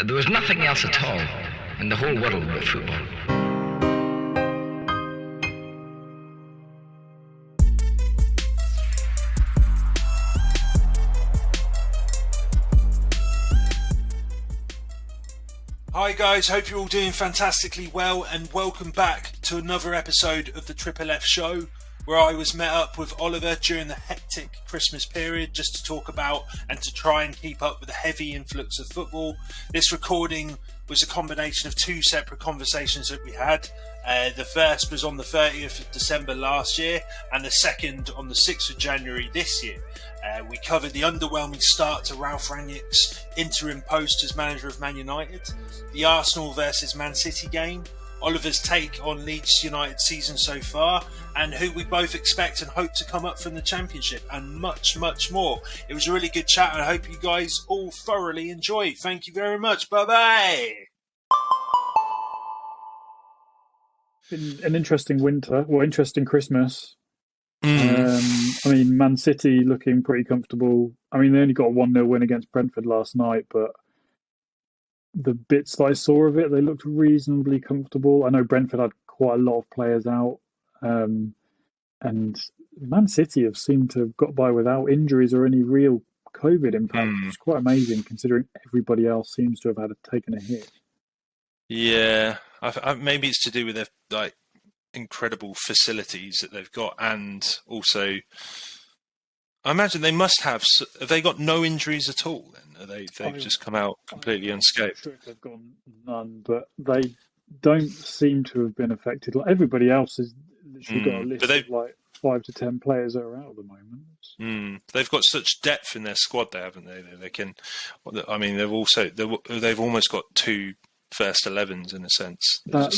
There was nothing else at all in the whole world but football. Hi guys, hope you're all doing fantastically well, and welcome back to another episode of the FFF Show, where I was met up with Oliver during the hectic Christmas period just to talk about and to try and keep up with the heavy influx of football. This recording was a combination of two separate conversations that we had. The first was on the 30th of December last year, and the second on the 6th of January this year. We covered the underwhelming start to Ralf Rangnick's interim post as manager of Man United, the Arsenal versus Man City game, Oliver's take on Leeds United season so far, and who we both expect and hope to come up from the Championship, and much, much more. It was a really good chat, and I hope you guys all thoroughly enjoy. Thank you very much. Bye-bye. Been an interesting winter, well, interesting Christmas. I mean, Man City looking pretty comfortable. I mean, they only got a 1-0 win against Brentford last night, but the bits that I saw of it, they looked reasonably comfortable. I know Brentford had quite a lot of players out, and Man City have seemed to have got by without injuries or any real COVID impact. It's quite amazing considering everybody else seems to have taken a hit. Yeah, maybe it's to do with their incredible facilities that they've got, and also I imagine they must have. Have they got no injuries at all? Then they've just come out completely unscathed. I'm sure if they've got none, but they don't seem to have been affected. Like everybody else has literally got a list of like 5 to 10 players that are out at the moment. They've got such depth in their squad, there, haven't they? They can. I mean, they've almost got two first 11s in a sense. That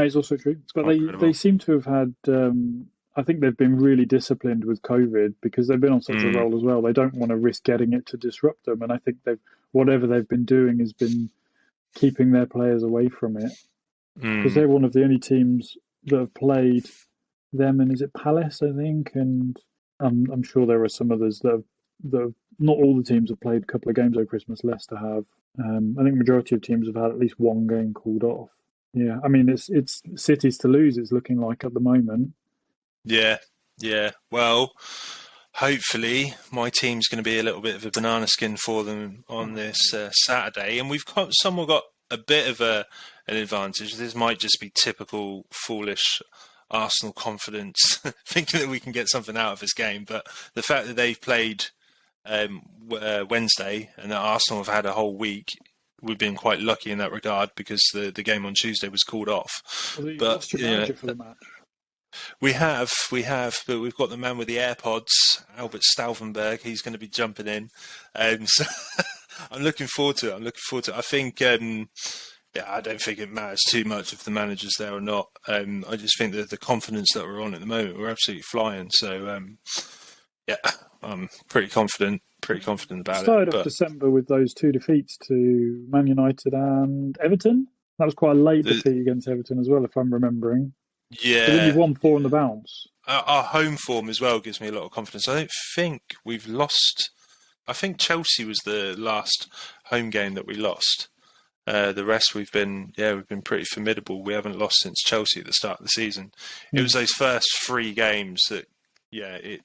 is also true. But they seem to have had. I think they've been really disciplined with COVID because they've been on such a roll as well. They don't want to risk getting it to disrupt them, and I think whatever they've been doing has been keeping their players away from it. Because they're one of the only teams that have played them, and is it Palace, I think, and I'm sure there are some others that have not all the teams have played a couple of games over Christmas. Leicester have. I think majority of teams have had at least one game called off. Yeah, I mean it's City's to lose. It's looking like at the moment. Yeah. Well, hopefully my team's going to be a little bit of a banana skin for them on this Saturday, and we've somewhat got a bit of an advantage. This might just be typical foolish Arsenal confidence, thinking that we can get something out of this game. But the fact that they've played Wednesday and that Arsenal have had a whole week, we've been quite lucky in that regard because the game on Tuesday was called off. Well, but lost your manager for the match. We have, but we've got the man with the AirPods, Albert Stauffenberg. He's going to be jumping in, so I'm looking forward to it. I think, I don't think it matters too much if the manager's there or not. I just think that the confidence that we're on at the moment, we're absolutely flying. So, I'm pretty confident about it. Started off December with those 2 defeats to Man United and Everton. That was quite a late defeat against Everton as well, if I'm remembering. Yeah. But then you've won 4 on the bounce. Our home form as well gives me a lot of confidence. I don't think we've lost. I think Chelsea was the last home game that we lost. The rest we've been pretty formidable. We haven't lost since Chelsea at the start of the season. It was those first 3 games that, it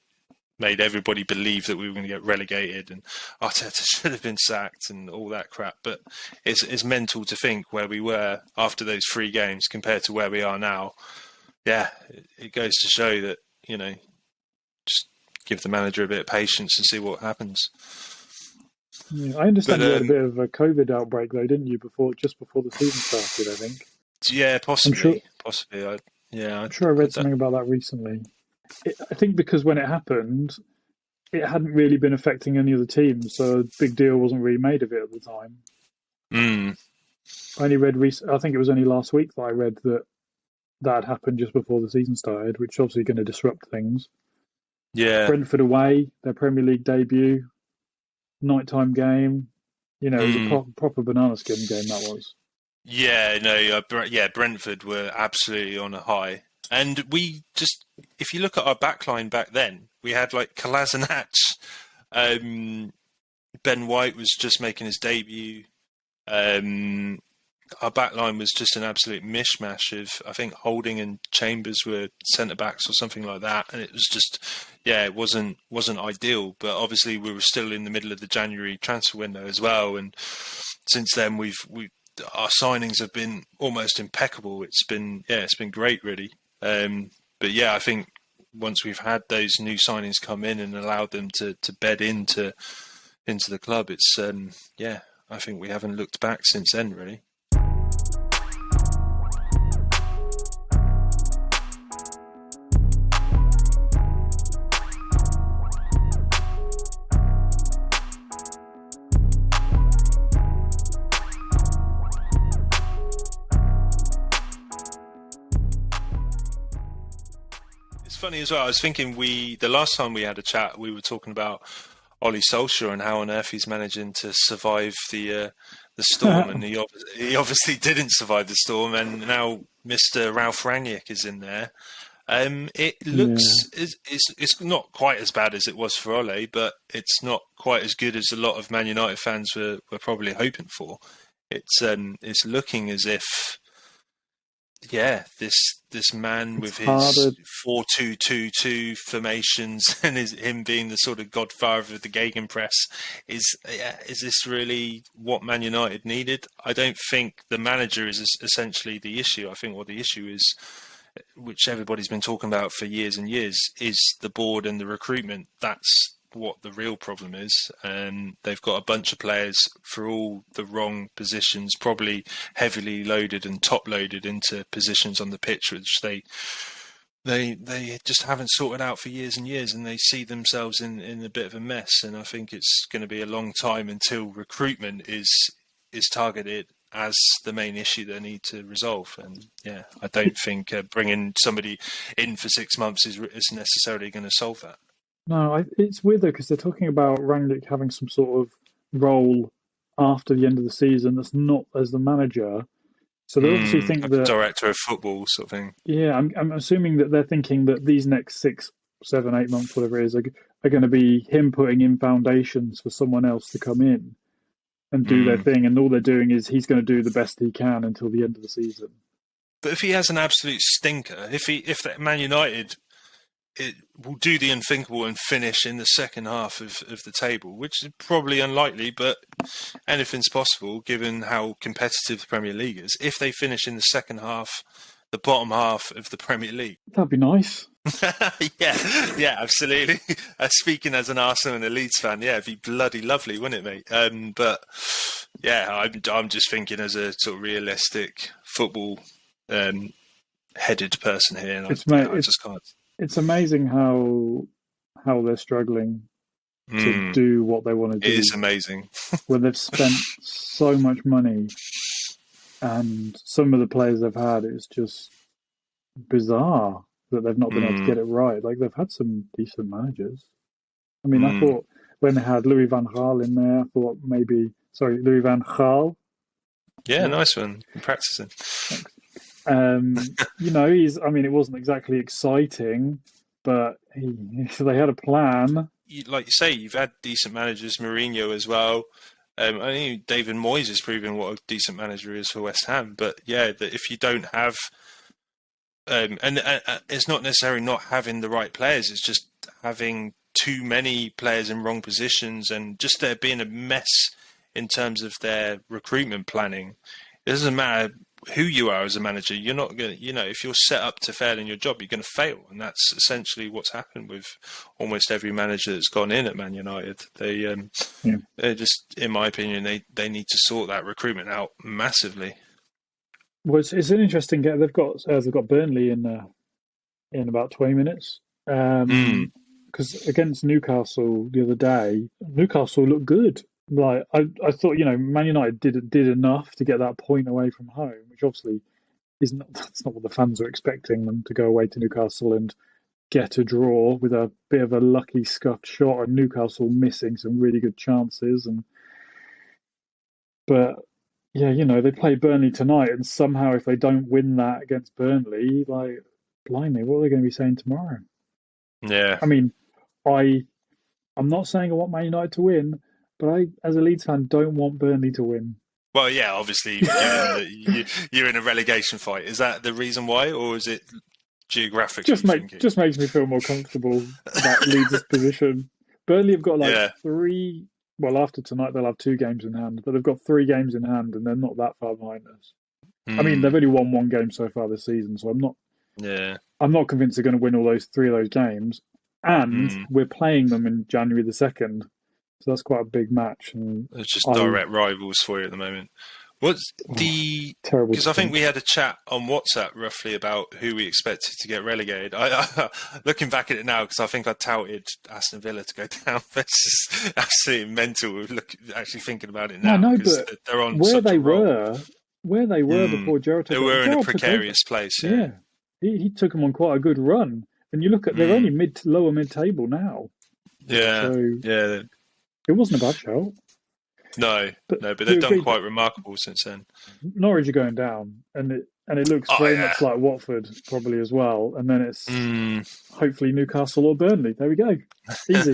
made everybody believe that we were going to get relegated and Arteta should have been sacked and all that crap. But it's mental to think where we were after those 3 games compared to where we are now. Yeah, it goes to show that, just give the manager a bit of patience and see what happens. Yeah, I understand you had a bit of a COVID outbreak though, didn't you, just before the season started, I think? Yeah, possibly. I'm sure I read something about that recently. I think because when it happened, it hadn't really been affecting any other teams, so a big deal wasn't really made of it at the time. I only read I think it was only last week that I read that had happened just before the season started, which is obviously going to disrupt things. Yeah. Brentford away, their Premier League debut, nighttime game. It was a proper banana skin game, that was. Yeah, no, Brentford were absolutely on a high. And we just, if you look at our backline back then, we had like Kolasinac, Ben White was just making his debut. Our back line was just an absolute mishmash of, I think Holding and Chambers were centre backs or something like that, and it was just, it wasn't ideal. But obviously we were still in the middle of the January transfer window as well, and since then our signings have been almost impeccable. It's been great, really. But I think once we've had those new signings come in and allowed them to bed into the club, it's I think we haven't looked back since then, really. Funny as well. I was thinking the last time we had a chat, we were talking about Ollie Solskjaer and how on earth he's managing to survive the storm, and he obviously didn't survive the storm. And now Mr. Ralf Rangnick is in there. It looks it's not quite as bad as it was for Ollie, but it's not quite as good as a lot of Man United fans were probably hoping for. It's looking as if. Yeah, this man with his 4-2-2-2 formations and him being the sort of godfather of the gegenpress is this really what Man United needed? I don't think the manager is essentially the issue. I think what the issue is, which everybody's been talking about for years and years, is the board and the recruitment. That's what the real problem is. They've got a bunch of players for all the wrong positions, probably heavily loaded and top loaded into positions on the pitch, which they just haven't sorted out for years and years, and they see themselves in a bit of a mess. And I think it's going to be a long time until recruitment is targeted as the main issue they need to resolve. And I don't think bringing somebody in for 6 months is necessarily going to solve that. No, it's weird though, because they're talking about Rangnick having some sort of role after the end of the season that's not as the manager. So they obviously think like that director of football sort of thing. Yeah, I'm assuming that they're thinking that these next 6, 7, 8 months, whatever it is, are going to be him putting in foundations for someone else to come in and do their thing. And all they're doing is he's going to do the best he can until the end of the season. But if he has an absolute stinker, if that Man United it will do the unthinkable and finish in the second half of the table, which is probably unlikely, but anything's possible given how competitive the Premier League is. If they finish in the second half, the bottom half of the Premier League. That'd be nice. yeah, absolutely. Speaking as an Arsenal and a Leeds fan, it'd be bloody lovely, wouldn't it, mate? But I'm just thinking as a sort of realistic football headed person here, and I just can't. It's amazing how they're struggling to do what they want to do. It is amazing. Where they've spent so much money, and some of the players they've had, it's just bizarre that they've not been able to get it right. Like, they've had some decent managers. I mean, I thought when they had Louis van Gaal in there, Louis van Gaal. Yeah, nice one. I'm practicing. Thanks. It wasn't exactly exciting, but they had a plan. Like you say, you've had decent managers, Mourinho as well. I think David Moyes has proven what a decent manager is for West Ham. But that if you don't have, and it's not necessarily not having the right players, it's just having too many players in wrong positions and just there being a mess in terms of their recruitment planning. It doesn't matter who you are as a manager, you're not going to, if you're set up to fail in your job, you're going to fail. And that's essentially what's happened with almost every manager that's gone in at Man United. They're just, in my opinion, they need to sort that recruitment out massively. Well, it's an interesting game. They've got Burnley in about 20 minutes. Because against Newcastle the other day, Newcastle looked good. Like I thought, Man United did enough to get that point away from home, which obviously that's not what the fans are expecting them to go away to Newcastle and get a draw with a bit of a lucky scuffed shot, and Newcastle missing some really good chances. But they play Burnley tonight, and somehow if they don't win that against Burnley, like, blimey, what are they going to be saying tomorrow? Yeah, I mean, I'm not saying I want Man United to win. But I, as a Leeds fan, don't want Burnley to win. Well, yeah, obviously, you're in a relegation fight. Is that the reason why, or is it geographically thinking? Just makes me feel more comfortable about Leeds' position. Burnley have got like three. Well, after tonight they'll have 2 games in hand, but they've got 3 games in hand, and they're not that far behind us. I mean, they've only won 1 game so far this season, so I'm not convinced they're going to win all 3 of those games. And we're playing them in January the 2nd, so that's quite a big match. And it's just direct rivals for you at the moment. What's the terrible? Because I think we had a chat on WhatsApp roughly about who we expected to get relegated. I looking back at it now, because I think I touted Aston Villa to go down. That's just absolutely mental. Actually thinking about it now, no, but they're on where such they a roll. were before Gerrard. They were in a precarious place. Yeah, he took them on quite a good run. And you look at they're only lower mid table now. Yeah, so it wasn't a bad shout. No, but they've done quite remarkable since then. Norwich are going down, and it looks very much like Watford probably as well. And then it's hopefully Newcastle or Burnley. There we go, easy.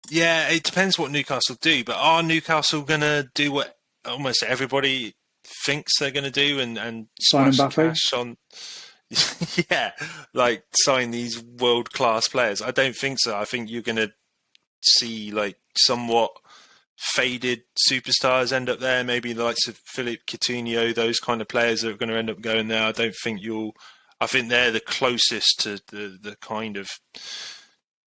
Yeah, it depends what Newcastle do. But are Newcastle going to do what almost everybody thinks they're going to do and smash cash on? Yeah, like sign these world-class players. I don't think so. I think you're going to see like somewhat faded superstars end up there, maybe the likes of Philippe Coutinho, those kind of players that are going to end up going there. I think they're the closest to the kind of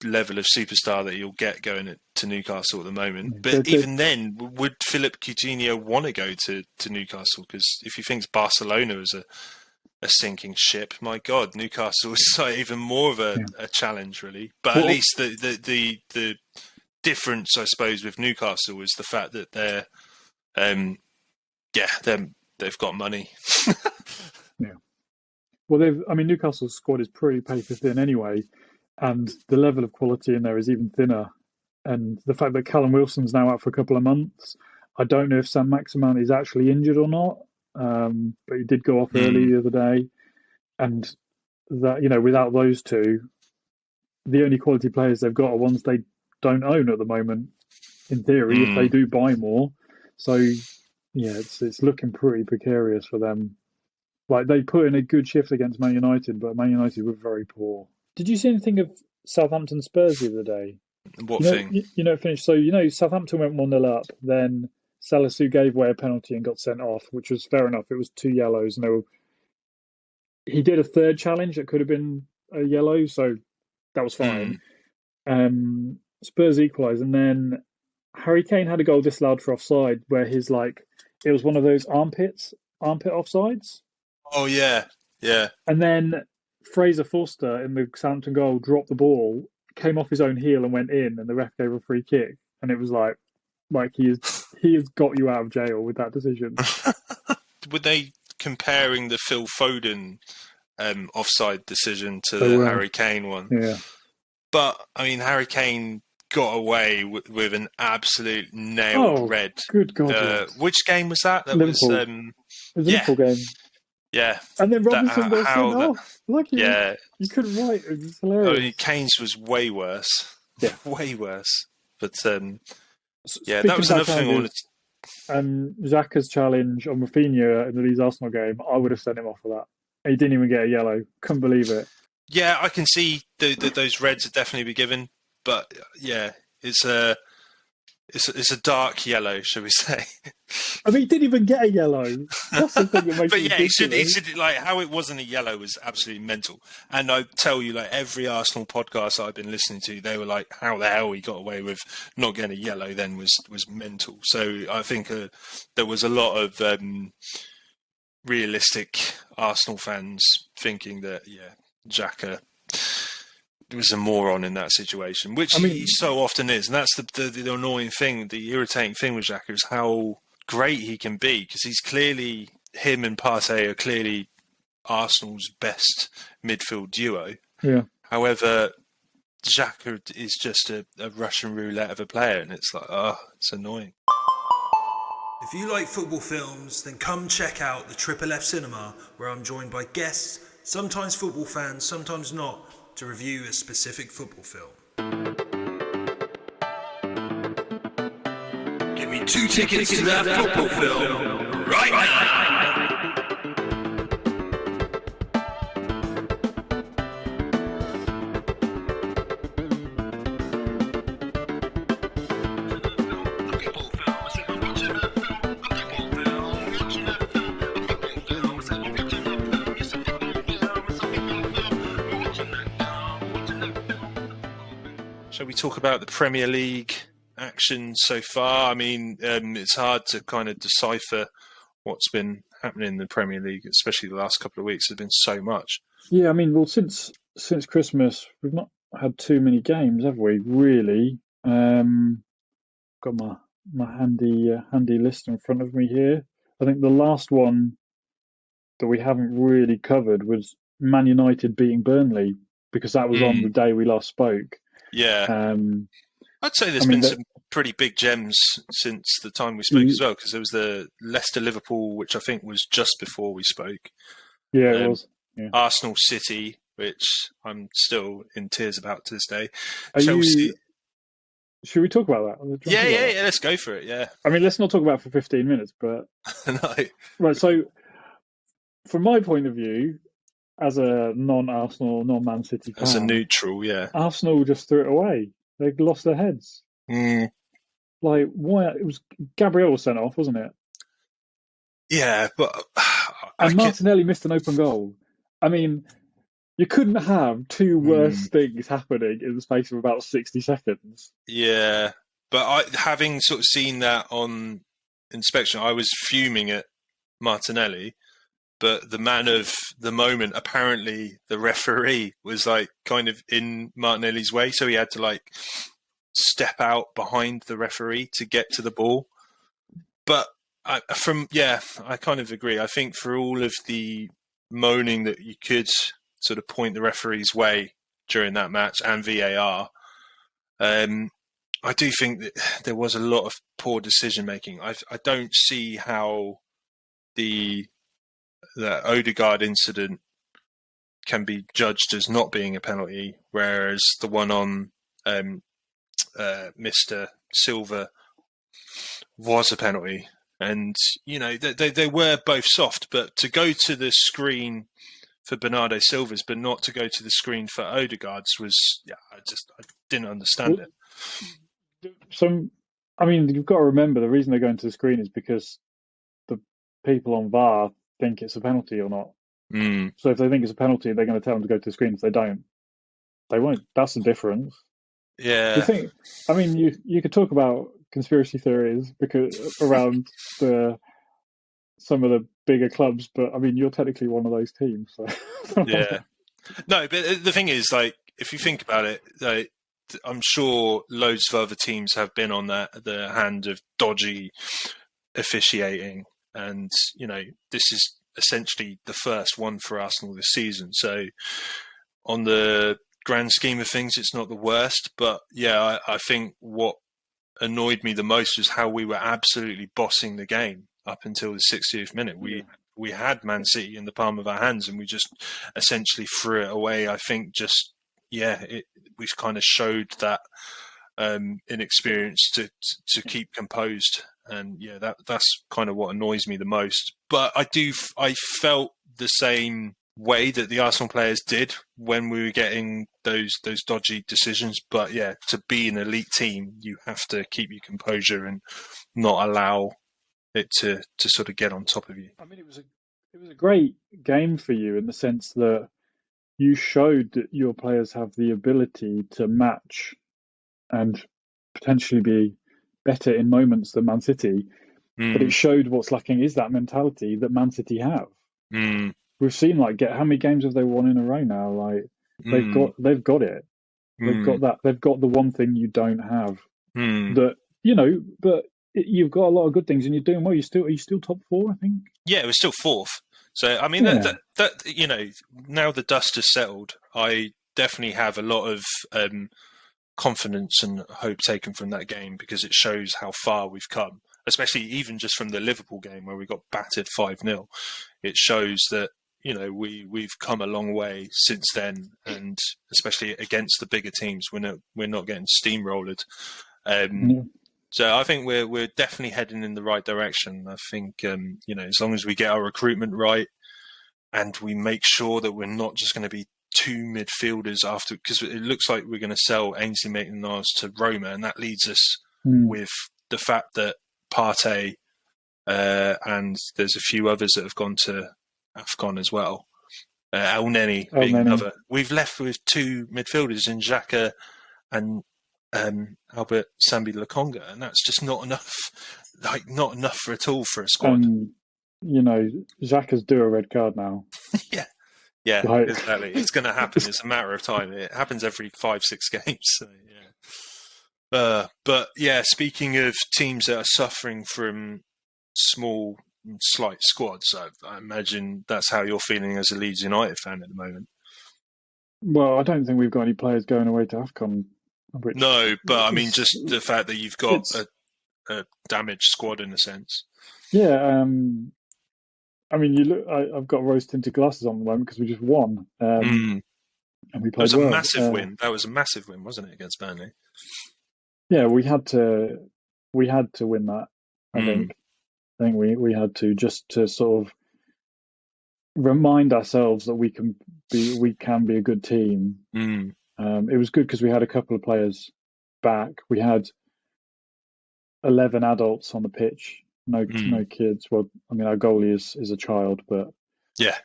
level of superstar that you'll get going to Newcastle at the moment. But even then, would Philippe Coutinho want to go to Newcastle? Because if he thinks Barcelona is a sinking ship, my God, Newcastle is even more of a challenge, really. But at least the difference, I suppose, with Newcastle is the fact that they've got money. Yeah. Well, Newcastle's squad is pretty paper thin anyway, and the level of quality in there is even thinner. And the fact that Callum Wilson's now out for a couple of months, I don't know if Sam Maximan is actually injured or not. But he did go off early the other day, and that without those two, the only quality players they've got are ones they don't own at the moment. In theory, if they do buy more, so it's looking pretty precarious for them. Like they put in a good shift against Man United, but Man United were very poor. Did you see anything of Southampton Spurs the other day? What thing? It finished. So Southampton went 1-0 up, then Salisu gave away a penalty and got sent off, which was fair enough. It was 2 yellows. He did a third challenge that could have been a yellow, so that was fine. Spurs equalised, and then Harry Kane had a goal disallowed for offside, where it was one of those armpit offsides. Oh yeah. And then Fraser Forster in the Southampton goal dropped the ball, came off his own heel and went in, and the ref gave a free kick, and it was like he has got you out of jail with that decision. Were they comparing the Phil Foden offside decision to the Harry Kane one? Yeah. But, Harry Kane got away with an absolute nailed red. Good God. Which game was that? That Liverpool. was... It was a Liverpool game. Yeah. And then Robinson got sent off. You couldn't write. It was hilarious. Kane's was way worse. Yeah. Way worse. But, that was another thing I wanted to... Xhaka's challenge on Rafinha in the Leeds Arsenal game, I would have sent him off for that. He didn't even get a yellow. Couldn't believe it. Yeah, I can see those reds would definitely be given. But, it's a dark yellow, shall we say. He didn't even get a yellow. That's the thing that makes but it should like how it wasn't a yellow was absolutely mental. And I tell you, like every Arsenal podcast I've been listening to, they were like, how the hell he got away with not getting a yellow then was mental. So I think there was a lot of realistic Arsenal fans thinking that, Xhaka was a moron in that situation, which he so often is. And that's the annoying thing, the irritating thing with Xhaka is how great he can be, because him and Partey are clearly Arsenal's best midfield duo. Yeah. However, Xhaka is just a Russian roulette of a player, and it's like, it's annoying. If you like football films, then come check out the Triple F Cinema, where I'm joined by guests, sometimes football fans, sometimes not, to review a specific football film. Give me get 2 tickets to that football film right now. Shall we talk about the Premier League action so far? I mean, it's hard to kind of decipher what's been happening in the Premier League, especially the last couple of weeks. There's been so much. Yeah, I mean, well, since Christmas, we've not had too many games, have we? Really? Got my handy list in front of me here. I think the last one that we haven't really covered was Man United beating Burnley, because that was on the day we last spoke. Yeah. I'd say there's been some pretty big gems since the time we spoke as well, because there was the Leicester-Liverpool, which I think was just before we spoke. Yeah, it was. Yeah. Arsenal-City, which I'm still in tears about to this day. Chelsea. Should we talk about that? Yeah, let's go for it, yeah. I mean, let's not talk about it for 15 minutes, but... No. Right, so from my point of view, as a non-Arsenal, non-Man City fan... As a neutral, yeah. Arsenal just threw it away. They lost their heads. Like, why? It was Gabriel was sent off, wasn't it? Yeah, but... And Martinelli missed an open goal. I mean, you couldn't have two worse things happening in the space of about 60 seconds. Yeah, but having sort of seen that on inspection, I was fuming at Martinelli. But the man of the moment, apparently the referee was like kind of in Martinelli's way. So he had to like step out behind the referee to get to the ball. But I kind of agree. I think for all of the moaning that you could sort of point the referee's way during that match and VAR, I do think that there was a lot of poor decision making. I don't see how the Odegaard incident can be judged as not being a penalty, whereas the one on Mr. Silva was a penalty. And, you know, they were both soft, but to go to the screen for Bernardo Silva's, but not to go to the screen for Odegaard's was, I didn't understand it. So, I mean, you've got to remember the reason they're going to the screen is because the people on VAR think it's a penalty or not. So if they think it's a penalty, they're going to tell them to go to the screen. If they don't, they won't. That's the difference. Yeah. You think? I mean, you could talk about conspiracy theories because around some of the bigger clubs, but I mean, you're technically one of those teams. So. Yeah. No, but the thing is, like, if you think about it, like, I'm sure loads of other teams have been on the hand of dodgy officiating. And, you know, this is essentially the first one for Arsenal this season. So on the grand scheme of things, it's not the worst. But, yeah, I think what annoyed me the most was how we were absolutely bossing the game up until the 60th minute. We had Man City in the palm of our hands and we just essentially threw it away. I think we kind of showed that inexperience to keep composed. And yeah, that's kind of what annoys me the most. But I felt the same way that the Arsenal players did when we were getting those dodgy decisions. But yeah, to be an elite team, you have to keep your composure and not allow it to sort of get on top of you. I mean, it was a great game for you in the sense that you showed that your players have the ability to match and potentially be better in moments than Man City, but it showed what's lacking is that mentality that Man City have. We've seen how many games have they won in a row now? Like they've got it. They've got that. They've got the one thing you don't have. That but you've got a lot of good things and you're doing well. Are you still top four? I think. Yeah, it was still fourth. So I mean that now the dust has settled. I definitely have a lot of confidence and hope taken from that game because it shows how far we've come, especially even just from the Liverpool game where we got battered 5-0. It shows that, you know, we've come a long way since then, and especially against the bigger teams, we're not getting steamrolled. So I think we're definitely heading in the right direction. I think as long as we get our recruitment right and we make sure that we're not just going to be two midfielders after, because it looks like we're going to sell Ainsley Maitland-Niles to Roma, and that leaves us with the fact that Partey and there's a few others that have gone to AFCON as well. El Neni being another. We've left with two midfielders in Xhaka and Albert Sambi Lokonga, and that's just not enough. Like, not enough at all for a squad. Xhaka's due a red card now. Yeah, exactly. It's going to happen. It's a matter of time. It happens every 5-6 games. So, yeah. But yeah, speaking of teams that are suffering from small, slight squads, I imagine that's how you're feeling as a Leeds United fan at the moment. Well, I don't think we've got any players going away to AFCON. No, but I mean, just the fact that you've got a damaged squad in a sense. Yeah, I mean, you look. I've got rose-tinted glasses on at the moment because we just won, and we played well. It was a massive win. That was a massive win, wasn't it, against Burnley? Yeah, we had to win that. I think we had to, just to sort of remind ourselves that we can be a good team. It was good because we had a couple of players back. We had 11 adults on the pitch. No kids. Well, I mean, our goalie is a child, but yeah,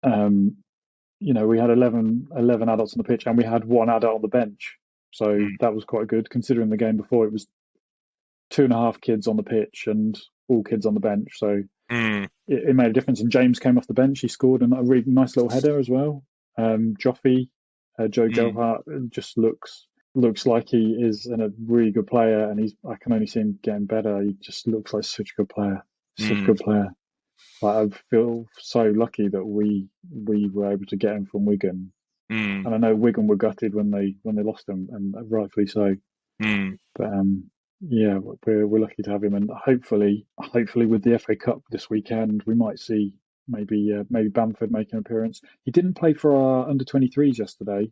we had 11 adults on the pitch, and we had one adult on the bench. So that was quite good, considering the game before it was 2.5 kids on the pitch and all kids on the bench. So it made a difference. And James came off the bench. He scored a really nice little header as well. Joffy, Joe Gelhardt, just looks like he is a really good player, and I can only see him getting better. He just looks like such a good player. Like, I feel so lucky that we were able to get him from Wigan. And I know Wigan were gutted when they lost him, and rightfully so. But yeah, we're lucky to have him, and hopefully with the FA Cup this weekend, we might see maybe Bamford make an appearance. He didn't play for our under-23s yesterday,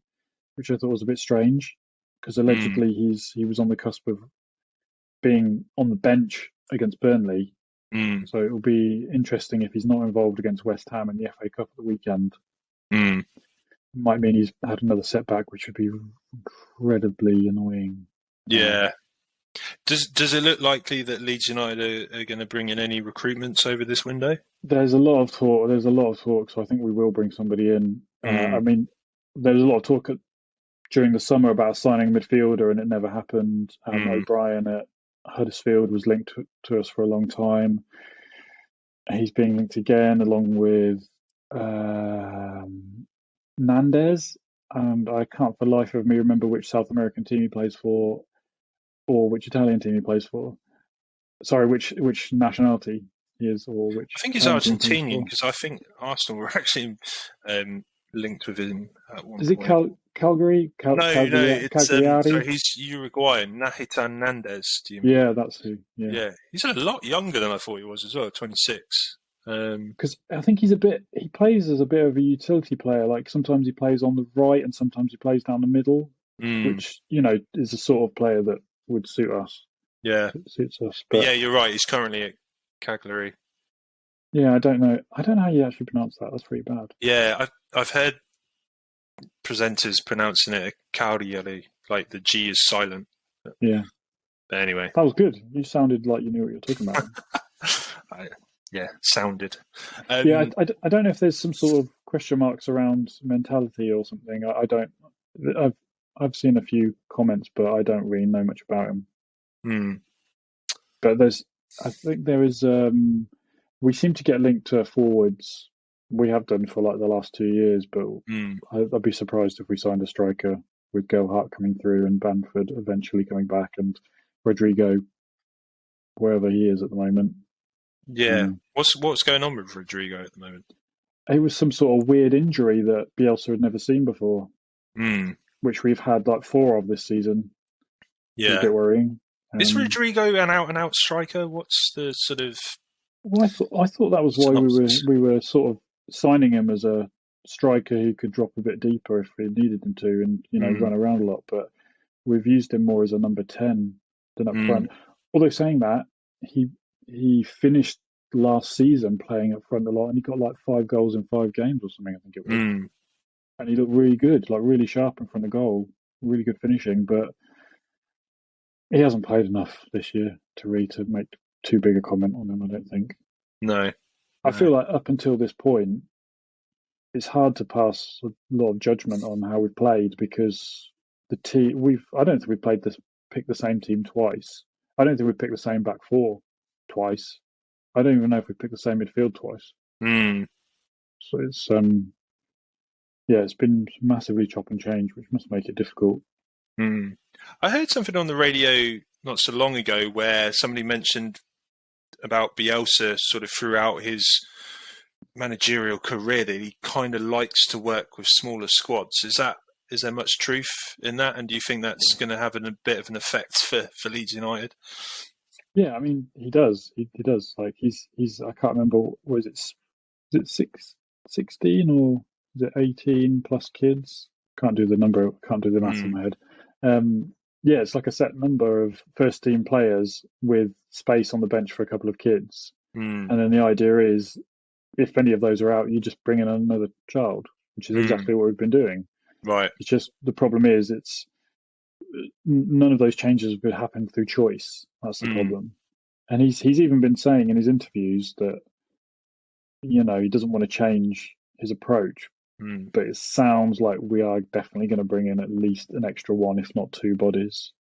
which I thought was a bit strange, because allegedly he was on the cusp of being on the bench against Burnley. So it will be interesting if he's not involved against West Ham in the FA Cup at the weekend. Might mean he's had another setback, which would be incredibly annoying. Yeah. Does it look likely that Leeds United are going to bring in any recruitments over this window? There's a lot of talk. So I think we will bring somebody in. I mean, there was a lot of talk during the summer about signing a midfielder, and it never happened. O'Brien at Huddersfield was linked to us for a long time. He's being linked again, along with Nandez, and I can't for the life of me remember which South American team he plays for, or which Italian team he plays for. Sorry, which nationality he is, or which. I think he's Argentinian, because I think Arsenal were actually linked with him at one point. Is it Calgary? No, it's Cagliari? he's Uruguayan. Nahitan Nandez. Do you Yeah, that's who. Yeah, he's a lot younger than I thought he was as well. 26. Because I think he plays as a bit of a utility player. Like, sometimes he plays on the right, and sometimes he plays down the middle, which is the sort of player that would suit us. Yeah, it suits us. But yeah, you're right. He's currently at Cagliari. Yeah, I don't know how you actually pronounce that. That's pretty bad. Yeah, I've heard presenters pronouncing it Cagliari, like the G is silent. Yeah. But anyway, that was good. You sounded like you knew what you were talking about. Sounded. I don't know if there's some sort of question marks around mentality or something. I don't. I've seen a few comments, but I don't really know much about him. But I think there is. We seem to get linked to forwards. We have done for like the last 2 years, but I'd be surprised if we signed a striker with Gelhardt coming through and Bamford eventually coming back and Rodrigo, wherever he is at the moment. Yeah. What's going on with Rodrigo at the moment? It was some sort of weird injury that Bielsa had never seen before, which we've had like 4 of this season. Yeah. It's a bit worrying. Is Rodrigo an out-and-out striker? What's the sort of... Well, I thought that was why we were sort of signing him as a striker who could drop a bit deeper if we needed him to, and run around a lot. But we've used him more as a number 10 than up front. although saying that, he finished last season playing up front a lot, and he got like 5 goals in 5 games or something, I think it was. And he looked really good, like really sharp in front of goal, really good finishing. But he hasn't played enough this year to make too big a comment on him, I don't think. No. I feel like up until this point, it's hard to pass a lot of judgment on how we've played, because the team I don't think we've picked the same team twice. I don't think we've picked the same back four twice. I don't even know if we picked the same midfield twice. So it's it's been massively chop and change, which must make it difficult. I heard something on the radio not so long ago where somebody mentioned about Bielsa sort of throughout his managerial career that he kind of likes to work with smaller squads. Is there much truth in that? And do you think that's going to have a bit of an effect for Leeds United? Yeah, I mean, he does. He does. Like he's. I can't remember. Was it 16 or is it 18 plus kids? Can't do the number. Can't do the math in my head. Yeah, it's like a set number of first team players with space on the bench for a couple of kids. And then the idea is, if any of those are out, you just bring in another child, which is exactly what we've been doing. Right. It's just the problem is none of those changes have happened through choice. That's the problem. And he's even been saying in his interviews that, you know, he doesn't want to change his approach. But it sounds like we are definitely going to bring in at least an extra one, if not 2 bodies.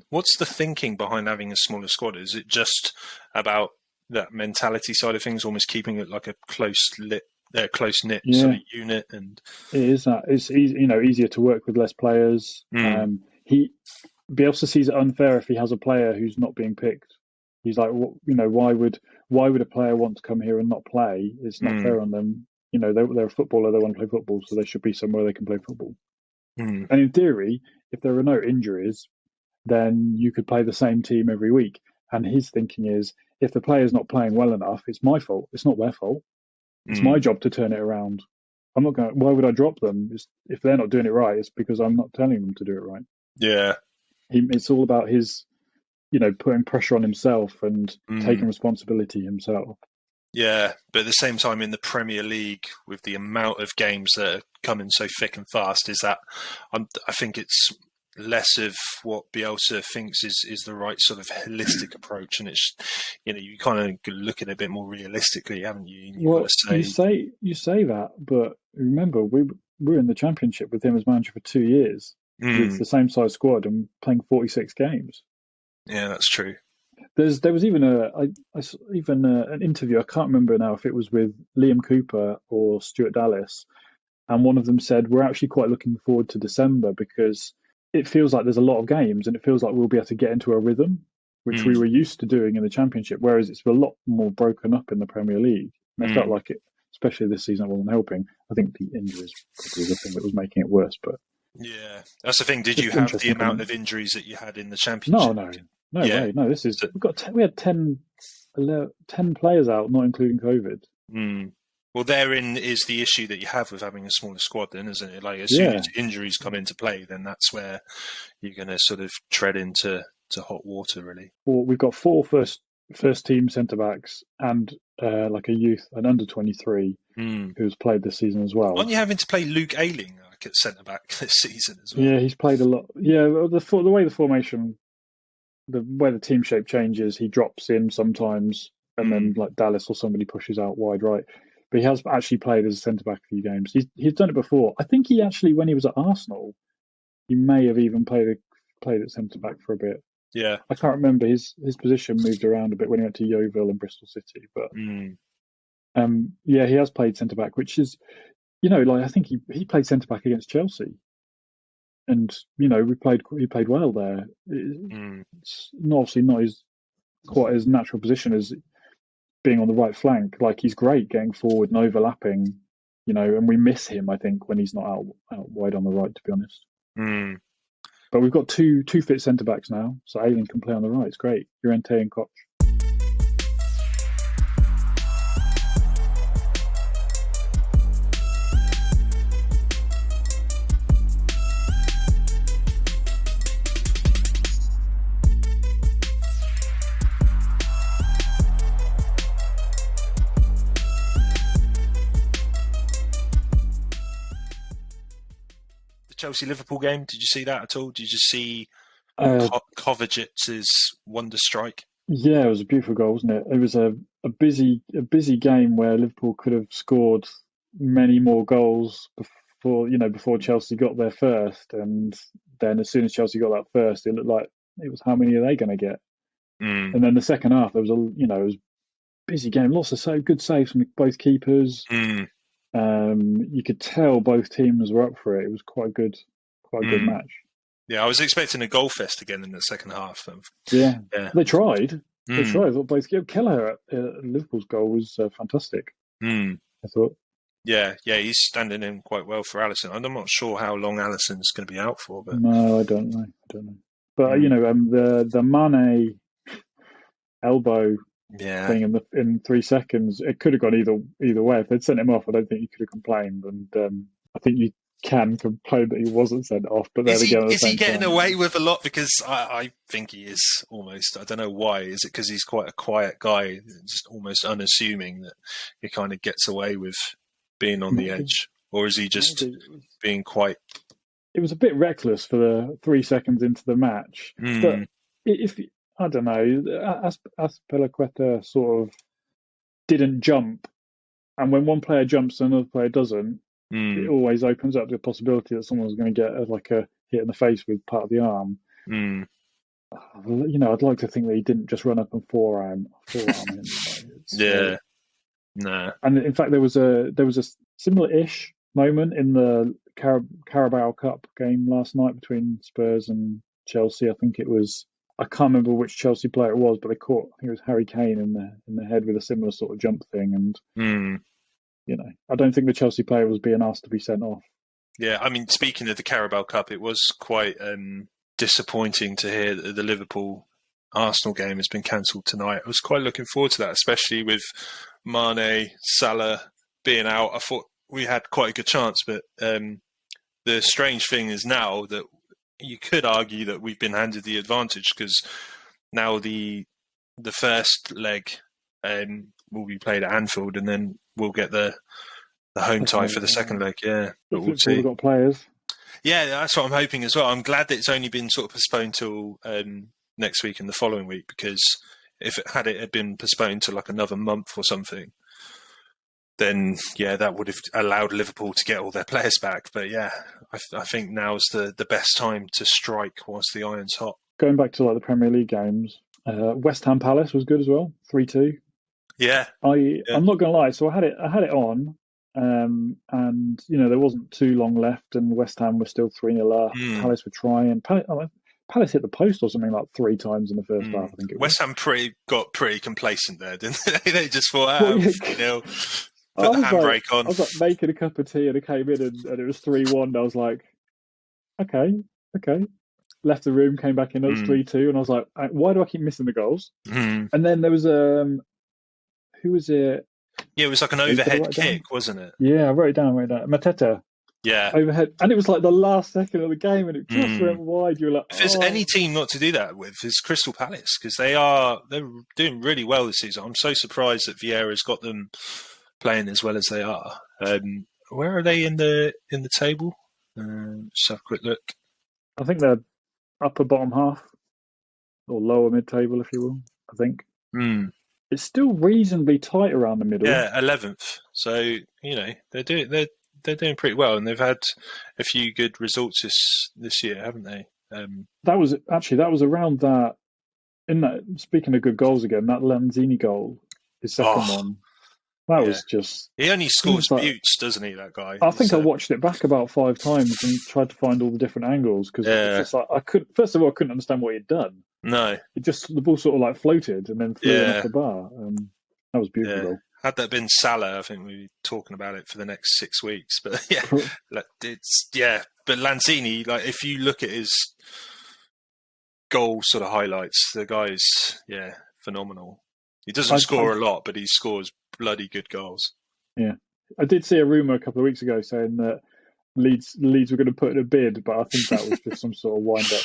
What's the thinking behind having a smaller squad? Is it just about that mentality side of things, almost keeping it like a close-knit sort of unit? And it is that. It's easy, easier to work with less players. Bielsa sees it unfair if he has a player who's not being picked. He's like, why would a player want to come here and not play? It's not fair on them. You know, they're a footballer, they want to play football, so they should be somewhere they can play football. And in theory, if there are no injuries, then you could play the same team every week. And his thinking is, if the player's not playing well enough, it's my fault. It's not their fault. It's my job to turn it around. I'm not going. Why would I drop them? If they're not doing it right, it's because I'm not telling them to do it right. Yeah, it's all about his, putting pressure on himself and taking responsibility himself. Yeah, but at the same time, in the Premier League, with the amount of games that are coming so thick and fast, I think it's less of what Bielsa thinks is the right sort of holistic approach, and it's you kind of look at it a bit more realistically, haven't you? You say that, but remember we were in the Championship with him as manager for 2 years with the same size squad and playing 46 games. Yeah, that's true. There was even an interview. I can't remember now if it was with Liam Cooper or Stuart Dallas, and one of them said, "We're actually quite looking forward to December because it feels like there's a lot of games, and it feels like we'll be able to get into a rhythm, which we were used to doing in the Championship, whereas it's a lot more broken up in the Premier League." And I felt like it, especially this season, it wasn't helping. I think the injuries probably was the thing that was making it worse. But yeah, that's the thing. Did you have the amount of injuries that you had in the Championship? No way. No, we had 10 players out, not including COVID. Well, therein is the issue that you have with having a smaller squad, then, isn't it? Like, as soon as injuries come into play, then that's where you're going to sort of tread into hot water, really. Well, we've got 4 first team centre backs and like a youth, an under 23 who's played this season as well. Aren't you having to play Luke Ayling at centre back this season as well? Yeah, he's played a lot. Yeah, the way the formation. The way the team shape changes, he drops in sometimes, and then like Dallas or somebody pushes out wide right. But he has actually played as a centre back a few games. He's done it before. I think he actually, when he was at Arsenal, he may have even played at centre back for a bit. Yeah, I can't remember his position moved around a bit when he went to Yeovil and Bristol City. But he has played centre back, which is, I think he played centre back against Chelsea. And he played well there. It's obviously not quite his natural position as being on the right flank. Like, he's great getting forward and overlapping, and we miss him, I think, when he's not out wide on the right, to be honest. But we've got two fit centre backs now, so Ayling can play on the right. It's great. Llorente and Koch. Chelsea-Liverpool game? Did you see that at all? Did you see Kovacic's wonder strike? Yeah, it was a beautiful goal, wasn't it? It was a busy game where Liverpool could have scored many more goals before Chelsea got there first, and then as soon as Chelsea got that first, it looked like it was how many are they going to get? And then the second half, there was it was a busy game, lots of good saves from both keepers. You could tell both teams were up for it. It was quite a good match. Yeah, I was expecting a goal fest again in the second half. Yeah. They tried. They tried. I thought both Kelleher at Liverpool's goal was fantastic. I thought. Yeah, he's standing in quite well for Alisson. I'm not sure how long Alisson's going to be out for, but no, I don't know. But the Mane elbow thing in 3 seconds, it could have gone either way. If they'd sent him off, I don't think you could have complained. And I think you can complain that he wasn't sent off. But then again, is he getting away with a lot? Because I think he is almost. I don't know why. Is it because he's quite a quiet guy, just almost unassuming, that he kind of gets away with being on the edge, or is he just being quite? It was a bit reckless for the 3 seconds into the match, but if I don't know, Azpilicueta sort of didn't jump, and when one player jumps and another player doesn't, it always opens up the possibility that someone's going to get a hit in the face with part of the arm. I'd like to think that he didn't just run up and forearm him. Yeah. No. And in fact, there was a similar-ish moment in the Carabao Cup game last night between Spurs and Chelsea. I think it was. I can't remember which Chelsea player it was, but they caught. I think it was Harry Kane in the head with a similar sort of jump thing. And I don't think the Chelsea player was being asked to be sent off. Yeah, I mean, speaking of the Carabao Cup, it was quite disappointing to hear that the Liverpool Arsenal game has been cancelled tonight. I was quite looking forward to that, especially with Mane, Salah being out. I thought we had quite a good chance, but the strange thing is now that you could argue that we've been handed the advantage, because now the first leg will be played at Anfield, and then we'll get the home tie for the second leg. Yeah, but we'll see. We've got players. Yeah, that's what I'm hoping as well. I'm glad that it's only been sort of postponed till next week and the following week, because if it had been postponed to like another month or something, then that would have allowed Liverpool to get all their players back. But I think now's the best time to strike whilst the iron's hot. Going back to the Premier League games, West Ham Palace was good as well, 3-2. Yeah, I'm not going to lie. So I had it on, and there wasn't too long left, and West Ham were still 3-0 up. Palace were trying. Palace hit the post or something like 3 times in the first half. I think it was. West Ham got pretty complacent there, didn't they? They just thought, put the handbrake on. I was making a cup of tea, and I came in and it was 3-1. And I was like, okay. Left the room, came back in, it was 3-2, and I was like, why do I keep missing the goals? And then there was who was it? Yeah, it was like an overhead kick, wasn't it? Yeah, I wrote it down. Mateta. Yeah. Overhead. And it was like the last second of the game, and it just went wide. You were like, if there's any team not to do that with, is Crystal Palace, because they're doing really well this season. I'm so surprised that Vieira's got them playing as well as they are. Where are they in the table? Let's have a quick look. I think they're upper bottom half, or lower mid-table, if you will. I think. It's still reasonably tight around the middle. Yeah, 11th. So they're doing pretty well, and they've had a few good results this year, haven't they? That was around that. Speaking of good goals again, that Lanzini goal, his second one. That was just. He only scores buttes, doesn't he? That guy. I think I watched it back about 5 times and tried to find all the different angles, because it's just like I couldn't. First of all, I couldn't understand what he'd done. No, the ball sort of floated and then flew off the bar. That was beautiful. Had that been Salah, I think we'd be talking about it for the next 6 weeks. But But Lanzini, if you look at his goal sort of highlights, the guy's phenomenal. He doesn't score a lot, but he scores bloody good goals. Yeah, I did see a rumor a couple of weeks ago saying that Leeds were going to put in a bid, but I think that was just some sort of wind-up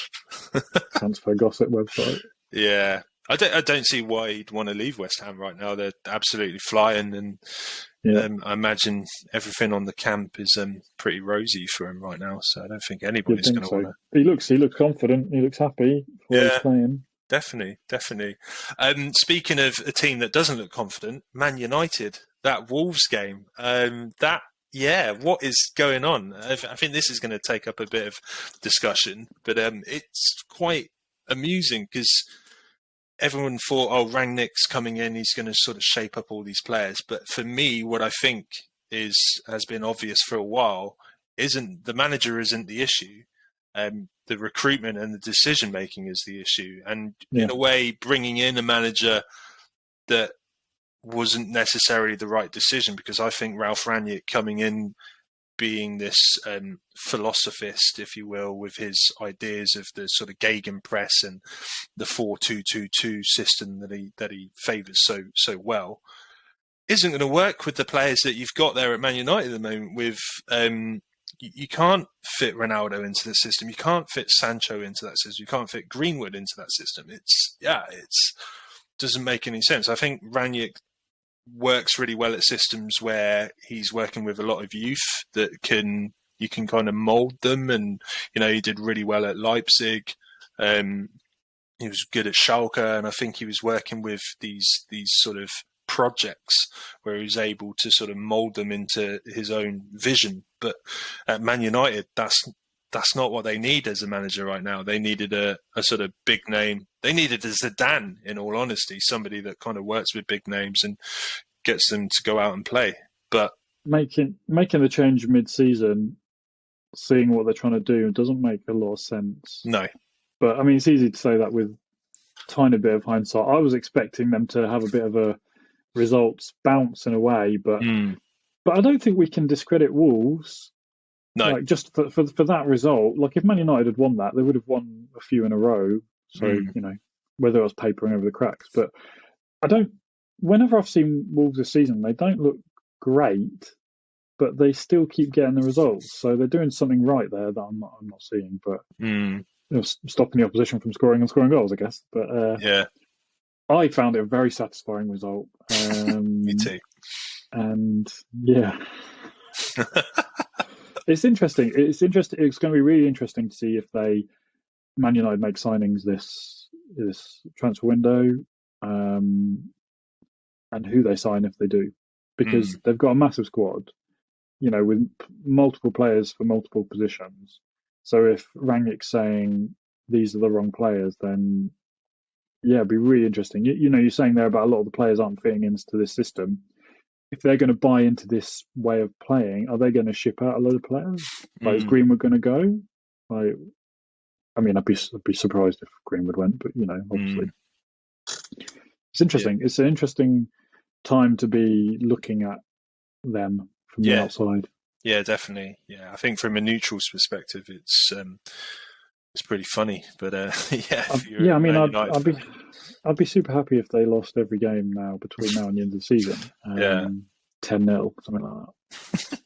transfer gossip website. Yeah, I don't see why he'd want to leave West Ham right now. They're absolutely flying, and I imagine everything on the camp is pretty rosy for him right now. So I don't think anybody's going to want to. He looks confident. He looks happy while he's playing. Definitely. Speaking of a team that doesn't look confident, Man United, that Wolves game, what is going on? I think this is going to take up a bit of discussion, but it's quite amusing because everyone thought, Rangnick's coming in, he's going to sort of shape up all these players. But for me, what I think has been obvious for a while isn't the manager isn't the issue. The recruitment and the decision making is the issue. And in a way, bringing in a manager that wasn't necessarily the right decision, because I think Ralf Rangnick coming in being this philosophist, if you will, with his ideas of the sort of gegenpress and the 4-2-2-2 system that he favours so well, isn't going to work with the players that you've got there at Man United at the moment. With you can't fit Ronaldo into the system, you can't fit Sancho into that system, you can't fit Greenwood into that system. It's doesn't make any sense. I think Rangnick works really well at systems where he's working with a lot of youth that you can kind of mould them, and he did really well at Leipzig. He was good at Schalke, and I think he was working with these sort of projects where he was able to sort of mould them into his own vision. But at Man United, that's not what they need as a manager right now. They needed a sort of big name. They needed a Zidane, in all honesty, somebody that kind of works with big names and gets them to go out and play. But making the change mid-season, seeing what they're trying to do, doesn't make a lot of sense. No. But I mean, it's easy to say that with a tiny bit of hindsight. I was expecting them to have a bit of a results bounce in a way, but I don't think we can discredit Wolves. No, like just for that result. Like if Man United had won that, they would have won a few in a row. So whether it was papering over the cracks, but I don't. Whenever I've seen Wolves this season, they don't look great, but they still keep getting the results. So they're doing something right there that I'm not seeing. But stopping the opposition from scoring goals, I guess. But I found it a very satisfying result. Me too. And it's interesting. It's interesting. It's going to be really interesting to see if Man United make signings this transfer window, and who they sign if they do, because they've got a massive squad, with multiple players for multiple positions. So if Rangnick's saying these are the wrong players, then it'd be really interesting. You're saying there about a lot of the players aren't fitting into this system. If they're going to buy into this way of playing, are they going to ship out a lot of players? Like, is Greenwood going to go? Like, I mean, I'd be surprised if Greenwood went, but obviously, it's interesting. It's an interesting time to be looking at them from the outside. Yeah, definitely. Yeah, I think from a neutral's perspective, it's pretty funny. But I mean, I'd be super happy if they lost every game now between now and the end of the season. 10-0, something like that.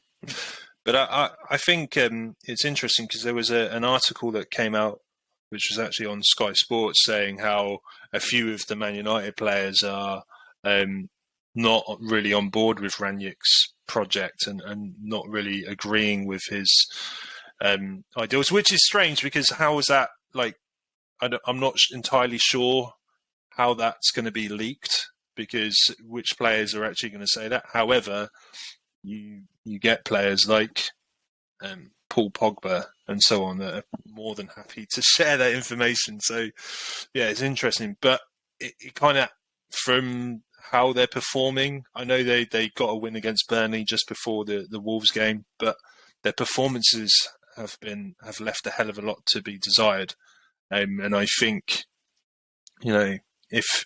But I think it's interesting because there was an article that came out, which was actually on Sky Sports, saying how a few of the Man United players are not really on board with Rangnick's project and not really agreeing with his ideals, which is strange because how is that, like, I'm not entirely sure how that's going to be leaked, because which players are actually going to say that. However, you get players like Paul Pogba and so on that are more than happy to share that information. So, it's interesting. But it kind of, from how they're performing, I know they got a win against Burnley just before the Wolves game, but their performances have left a hell of a lot to be desired. And I think, if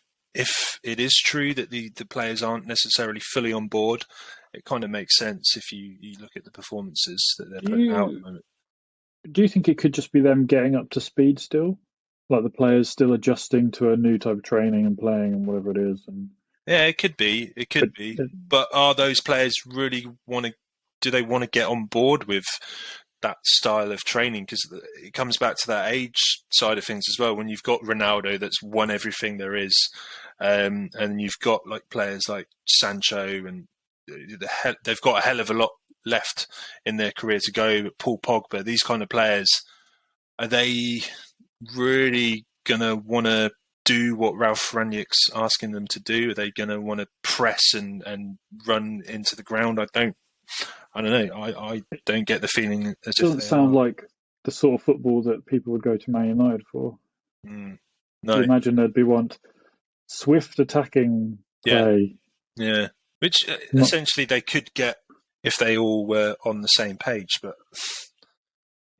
it is true that the players aren't necessarily fully on board, it kind of makes sense if you look at the performances that they're putting out at the moment. Do you think it could just be them getting up to speed still? Like the players still adjusting to a new type of training and playing and whatever it is? Yeah, it could be. But are those players really do they want to get on board with that style of training? Because it comes back to that age side of things as well. When you've got Ronaldo that's won everything there is, and you've got like players like Sancho and they've got a hell of a lot left in their career to go. Paul Pogba, these kind of players, are they really going to want to do what Ralf Rangnick's asking them to do? Are they going to want to press and run into the ground? I don't know. I don't get the feeling as it doesn't sound like the sort of football that people would go to Man United for. No. You imagine they'd want swift attacking play. Yeah. Which essentially they could get if they all were on the same page. But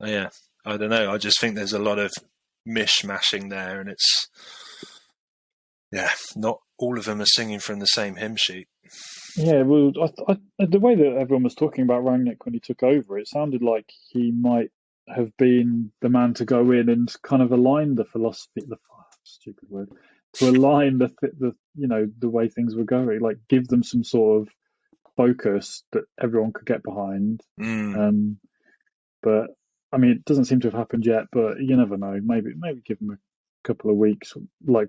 yeah, I don't know. I just think there's a lot of mishmashing there, and it's not all of them are singing from the same hymn sheet. Yeah, well, the way that everyone was talking about Rangnick when he took over, it sounded like he might have been the man to go in and kind of align the philosophy, stupid word, to align the way things were going, like give them some sort of focus that everyone could get behind. But I mean, it doesn't seem to have happened yet. But you never know. Maybe give them a couple of weeks. Like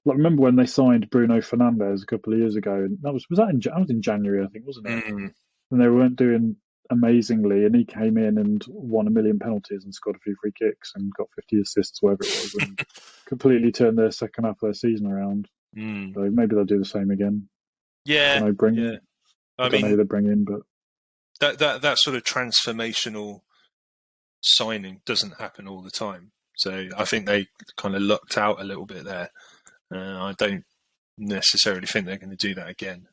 remember when they signed Bruno Fernandes a couple of years ago? And that was in January, I think, wasn't it? And they weren't doing amazingly, and he came in and won 1 million penalties and scored a few free kicks and got 50 assists, whatever it was, and completely turned their second half of their season around. So maybe they'll do the same again. Yeah, I don't know who they bring in, but that sort of transformational signing doesn't happen all the time. So I think they kind of lucked out a little bit there. I don't necessarily think they're going to do that again.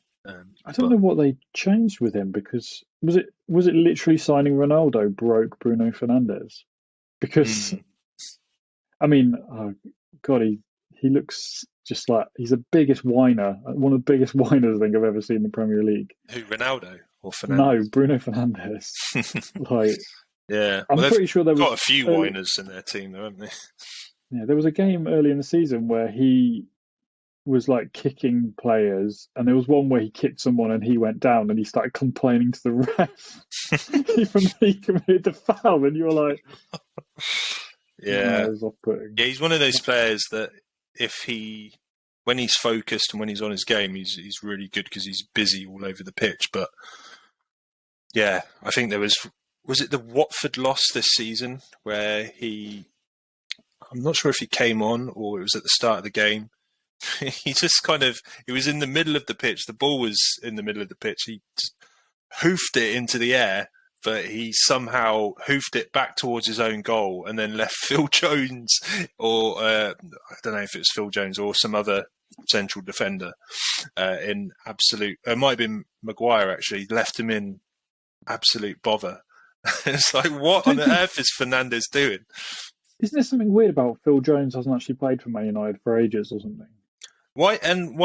I don't know what they changed with him, because was it literally signing Ronaldo broke Bruno Fernandes? Because I mean, oh God, he looks just like he's the biggest whiner, one of the biggest whiners I think I've ever seen in the Premier League. Who, Ronaldo or Fernandes? No, Bruno Fernandes. Yeah, I'm pretty sure they've got a few whiners in their team, though, haven't they? Yeah, there was a game early in the season where he was like kicking players, and there was one where he kicked someone and he went down and he started complaining to the ref even though he committed the foul, and you were like, it was off-putting. Yeah, he's one of those players that when he's focused and when he's on his game, he's really good because he's busy all over the pitch. But yeah, I think there was it the Watford loss this season where I'm not sure if he came on or it was at the start of the game. He just he was in the middle of the pitch. The ball was in the middle of the pitch. He just hoofed it into the air, but he somehow hoofed it back towards his own goal and then left Phil Jones, or I don't know if it was Phil Jones or some other central defender in absolute. It might have been Maguire actually. Left him in absolute bother. It's like, what on earth is Fernandes doing? Isn't there something weird about Phil Jones hasn't actually played for Man United for ages or something? Why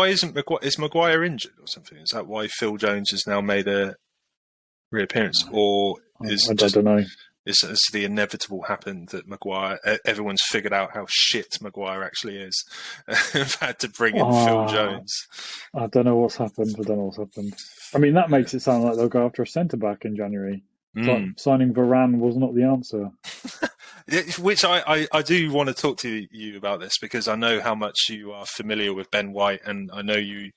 isn't Maguire injured or something? Is that why Phil Jones has now made a reappearance, or I don't know? Is the inevitable happened that Maguire? Everyone's figured out how shit Maguire actually is. I've had to bring in Phil Jones. I don't know what's happened. I mean, that makes it sound like they'll go after a centre back in January. Like signing Varane was not the answer. Which I do want to talk to you about this, because I know how much you are familiar with Ben White, and I know you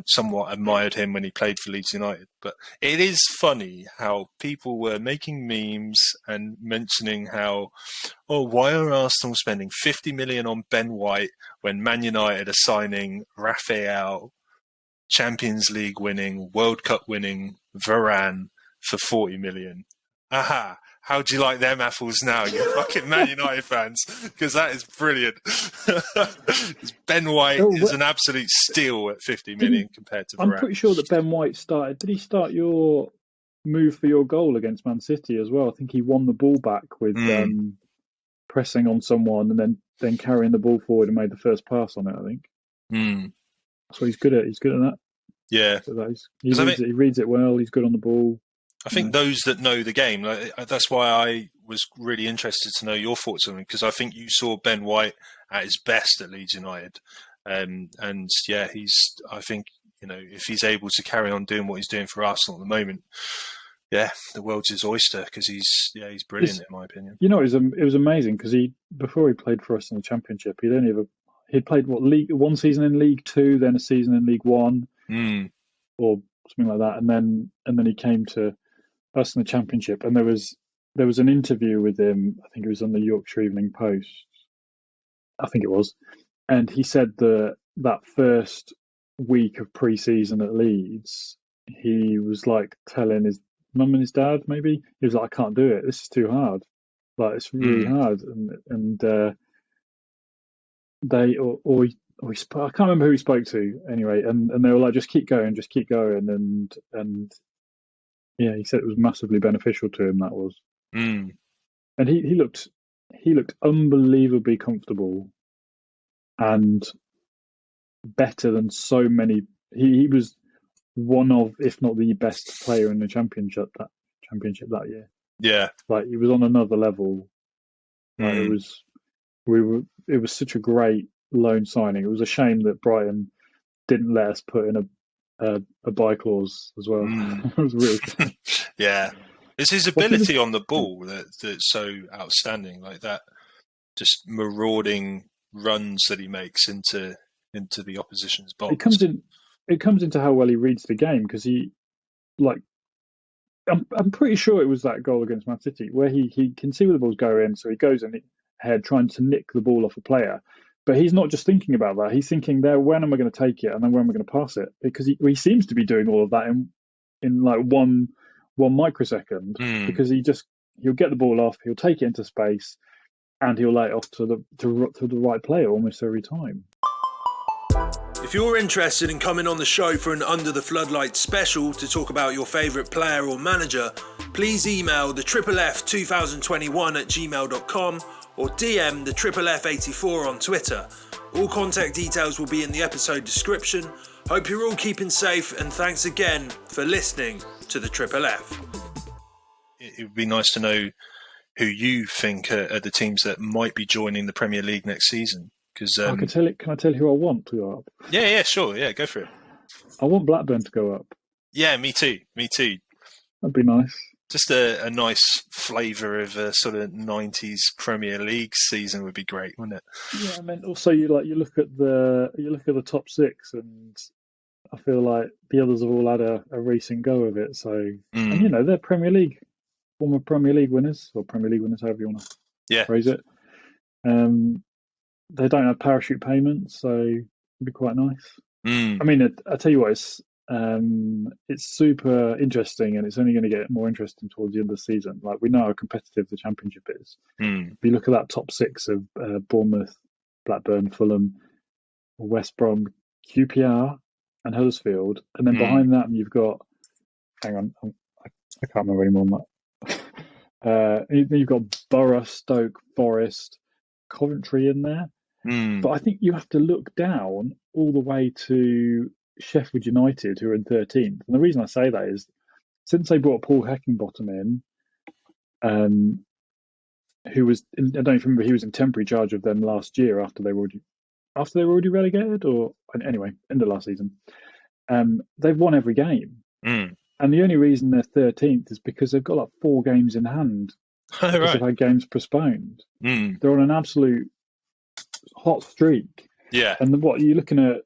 somewhat admired him when he played for Leeds United. But it is funny how people were making memes and mentioning how, why are Arsenal spending 50 million on Ben White when Man United are signing Raphael, Champions League winning, World Cup winning Varane for 40 million. Aha. How do you like them apples now, you fucking Man United fans? Because that is brilliant. Ben White is an absolute steal at 50 million compared to Varane. I'm pretty sure that Ben White started. Did he start your move for your goal against Man City as well? I think he won the ball back with pressing on someone and then carrying the ball forward and made the first pass on it, I think. That's what he's good at. He's good at that. Yeah. So he reads it well. He's good on the ball. I think those that know the game, that's why I was really interested to know your thoughts on him, because I think you saw Ben White at his best at Leeds United. And yeah, I think, if he's able to carry on doing what he's doing for Arsenal at the moment, yeah, the world's his oyster, because he's brilliant in my opinion. It was amazing because before he played for us in the Championship, he'd played one season in League Two, then a season in League One, or something like that. And then he came to us in the Championship, and there was an interview with him. I think it was on the Yorkshire Evening Post. I think it was, and he said that first week of pre-season at Leeds, he was like telling his mum and his dad, maybe he was like, "I can't do it. This is too hard. Like it's really hard." And they or he I can't remember who he spoke to anyway, and they were like, "Just keep going, and yeah, he said it was massively beneficial to him. That was, and he looked unbelievably comfortable and better than so many. He was one of, if not the best player in the championship that year. Yeah, like he was on another level. Like it was such a great loan signing. It was a shame that Brighton didn't let us put in a buy clause as well. It was a real shame. Yeah, it's his ability on the ball that's so outstanding, like that, just marauding runs that he makes into the opposition's box. It comes into how well he reads the game, because he, like, I'm pretty sure it was that goal against Man City where he can see where the ball's going, so he goes in ahead trying to nick the ball off a player. But he's not just thinking about that. He's thinking there, when am I going to take it, and then when am I going to pass it? Because he seems to be doing all of that in like one microsecond. Because he'll get the ball off, he'll take it into space, and he'll lay it off to the right player almost every time. If you're interested in coming on the show for an Under the Floodlights special to talk about your favourite player or manager, please email the FFF2021@gmail.com or DM the FFF84 on Twitter. All contact details will be in the episode description. Hope you're all keeping safe, and thanks again for listening to the FFF. It would be nice to know who you think are the teams that might be joining the Premier League next season. Because can I tell you who I want to go up? Yeah, sure. Yeah, go for it. I want Blackburn to go up. Yeah, me too. That'd be nice. Just a nice flavour of a sort of 90s Premier League season would be great, wouldn't it? Yeah, I mean, also you look at the top six, and I feel like the others have all had a recent go of it. So, and they're Premier League, former Premier League winners, or Premier League winners, however you want to phrase it. They don't have parachute payments, so it'd be quite nice. I mean, I tell you what, it's super interesting, and it's only going to get more interesting towards the end of the season. Like, we know how competitive the Championship is. If you look at that top six of Bournemouth, Blackburn, Fulham, West Brom, QPR, and Huddersfield, and then behind that you've got, hang on, I can't remember any more than that. You've got Borough, Stoke, Forest, Coventry in there. But I think you have to look down all the way to Sheffield United, who are in 13th. And the reason I say that is, since they brought Paul Heckingbottom in, who was, I don't remember, he was in temporary charge of them last year after they were already relegated, or anyway, end of last season. They've won every game. And the only reason they're 13th is because they've got like 4 games in hand. Because they've had games postponed. They're on an absolute hot streak. Yeah. And what you're looking at,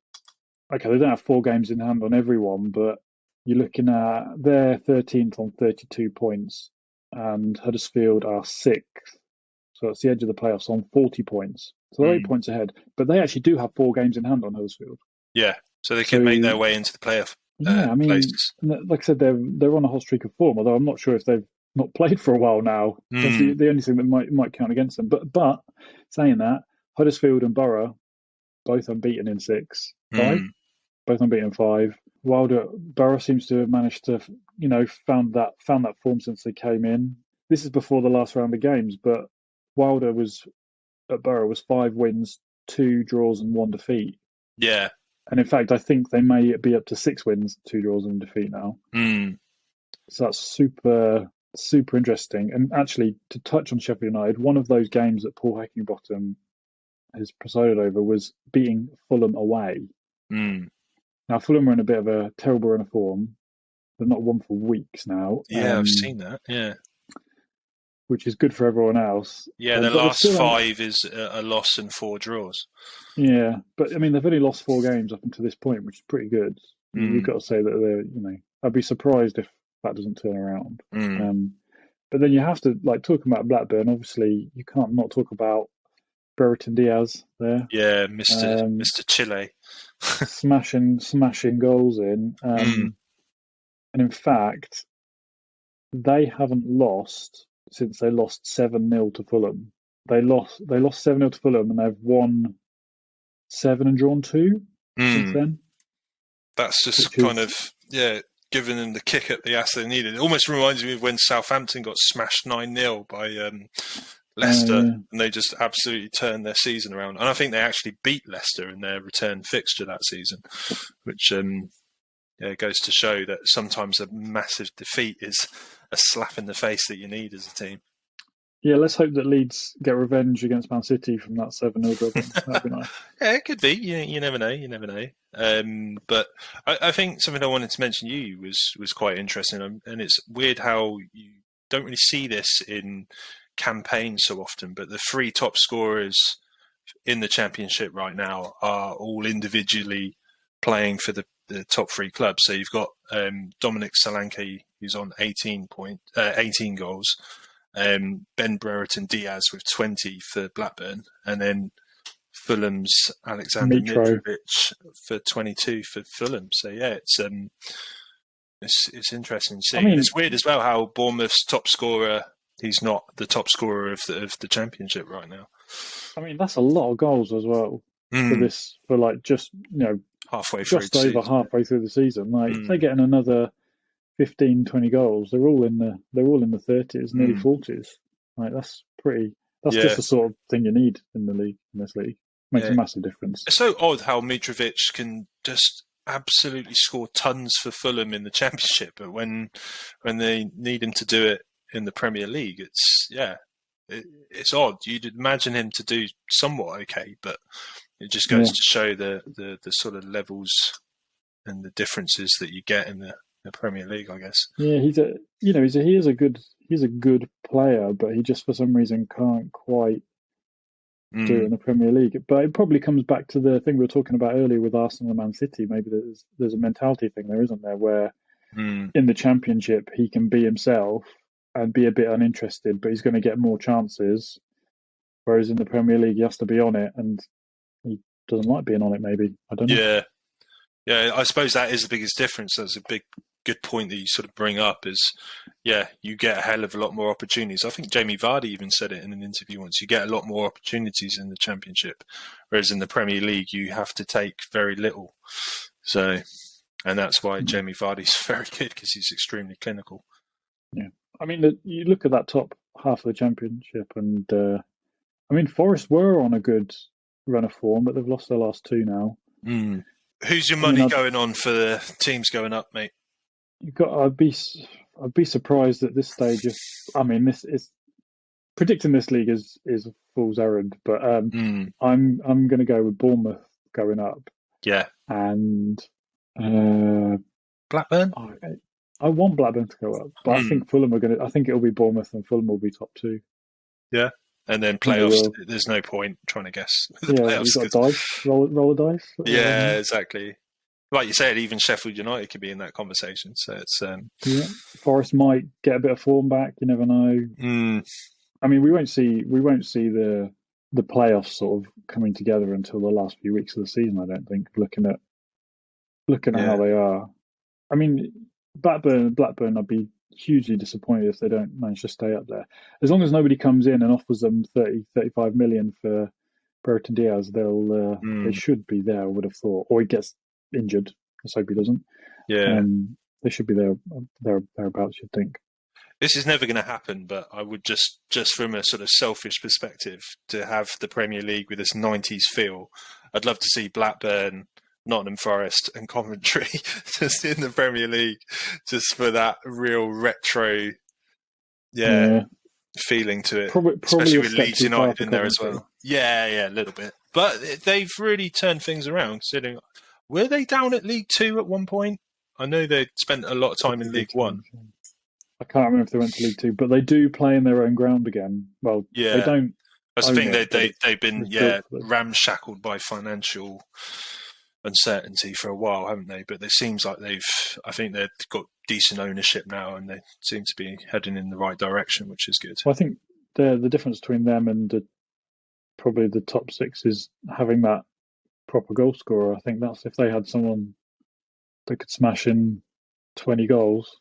okay, they don't have 4 games in hand on everyone, but you're looking at, they're 13th on 32 points, and Huddersfield are 6th. So it's the edge of the playoffs on 40 points. So they're 8 points ahead. But they actually do have 4 games in hand on Huddersfield. Yeah. So they can make their way into the playoff. I mean, places. Like I said, they're on a hot streak of form, although I'm not sure if they've not played for a while now. That's the only thing that might count against them. But saying that, Huddersfield and Borough both unbeaten in 5. Both unbeaten in 5. Borough seems to have managed to, found that form since they came in. This is before the last round of games, but Wilder at Borough was 5 wins, 2 draws, and 1 defeat. Yeah. And in fact, I think they may be up to 6 wins, 2 draws, and 1 defeat now. So that's super, super interesting. And actually, to touch on Sheffield United, one of those games that Paul Heckingbottom has presided over was beating Fulham away. Now, Fulham are in a bit of a terrible run of form. They've not won for weeks now. Yeah, I've seen that, yeah. Which is good for everyone else. Yeah, the last 5 is a loss and 4 draws. Yeah, but I mean, they've only lost 4 games up until this point, which is pretty good. You've got to say that I'd be surprised if that doesn't turn around. But then you have to, like, talking about Blackburn, obviously you can't not talk about Brereton Diaz there. Yeah, Mr. Chile. smashing goals in. And in fact, they haven't lost since they lost 7-0 to Fulham. They lost 7-0 to Fulham, and they've won 7 and drawn 2 since then. That's just giving them the kick at the ass they needed. It almost reminds me of when Southampton got smashed 9-0 by Leicester, and they just absolutely turned their season around. And I think they actually beat Leicester in their return fixture that season, which goes to show that sometimes a massive defeat is a slap in the face that you need as a team. Yeah, let's hope that Leeds get revenge against Man City from that 7-0 drubbing. That'd be nice. Yeah, it could be. You never know. But I think something I wanted to mention to you was quite interesting, and it's weird how you don't really see this in campaigns so often, but the 3 top scorers in the Championship right now are all individually playing for the top 3 clubs. So you've got Dominic Solanke, who's on 18 goals, Ben Brereton Diaz with 20 for Blackburn, and then Fulham's Alexander Mitrovic for 22 for Fulham. So yeah, it's interesting to see. It's weird as well how Bournemouth's top scorer, he's not the top scorer of the Championship right now. I mean, that's a lot of goals as well for like just halfway through just over halfway through the season. Like if they're getting another 15, 20 goals, they're all in the 30s, nearly 40s. Like that's just the sort of thing you need in this league. Makes a massive difference. It's so odd how Mitrovic can just absolutely score tons for Fulham in the Championship, but when they need him to do it in the Premier League, it's odd. You'd imagine him to do somewhat okay, but it just goes to show the sort of levels and the differences that you get in the Premier League, I guess. Yeah, he's a good player, but he just for some reason can't quite do it in the Premier League. But it probably comes back to the thing we were talking about earlier with Arsenal and Man City. Maybe there's a mentality thing there, isn't there, where in the Championship he can be himself and be a bit uninterested, but he's going to get more chances. Whereas in the Premier League, he has to be on it, and he doesn't like being on it. Maybe, I don't know. Yeah. I suppose that is the biggest difference. That's a good point that you sort of bring up. Is you get a hell of a lot more opportunities. I think Jamie Vardy even said it in an interview once. You get a lot more opportunities in the Championship, whereas in the Premier League you have to take very little. So, and that's why Jamie Vardy's very good, because he's extremely clinical. Yeah. I mean, you look at that top half of the Championship, and Forest were on a good run of form, but they've lost their last 2 now. Who's your money going on for the teams going up, mate? I'd be surprised at this stage if this is predicting this league is a fool's errand, but I'm going to go with Bournemouth going up. Yeah, and Blackburn. I want Blackburn to go up, but I think Fulham are going to. I think it'll be Bournemouth and Fulham will be top 2. Yeah, and then playoffs. There's no point trying to guess. You've got dice, roll a dice. Yeah, exactly. Like you said, even Sheffield United could be in that conversation. So it's Forest might get a bit of form back. You never know. I mean, we won't see the playoffs sort of coming together until the last few weeks of the season. I don't think. Looking at how they are. I mean, Blackburn. I'd be hugely disappointed if they don't manage to stay up there. As long as nobody comes in and offers them 35 million for Brereton Diaz, they should be there. I would have thought, or he gets injured. Let's hope he doesn't. Yeah, they should be thereabouts. You'd think. This is never going to happen, but I would just from a sort of selfish perspective, to have the Premier League with this 90s feel, I'd love to see Blackburn, Nottingham Forest and Coventry just in the Premier League, just for that real retro feeling to it. Probably especially with Leeds United in there as well. Yeah, a little bit. But they've really turned things around, considering, were they down at League 2 at one point? I know they spent a lot of time in League 1. I can't remember if they went to League 2, but they do play in their own ground again. Well, they don't. That's the thing. They've been ramshackled by financial uncertainty for a while, haven't they? But it seems like I think they've got decent ownership now, and they seem to be heading in the right direction, which is good. Well, I think the difference between them and probably the top six is having that proper goal scorer. I think that's if they had someone that could smash in 20 goals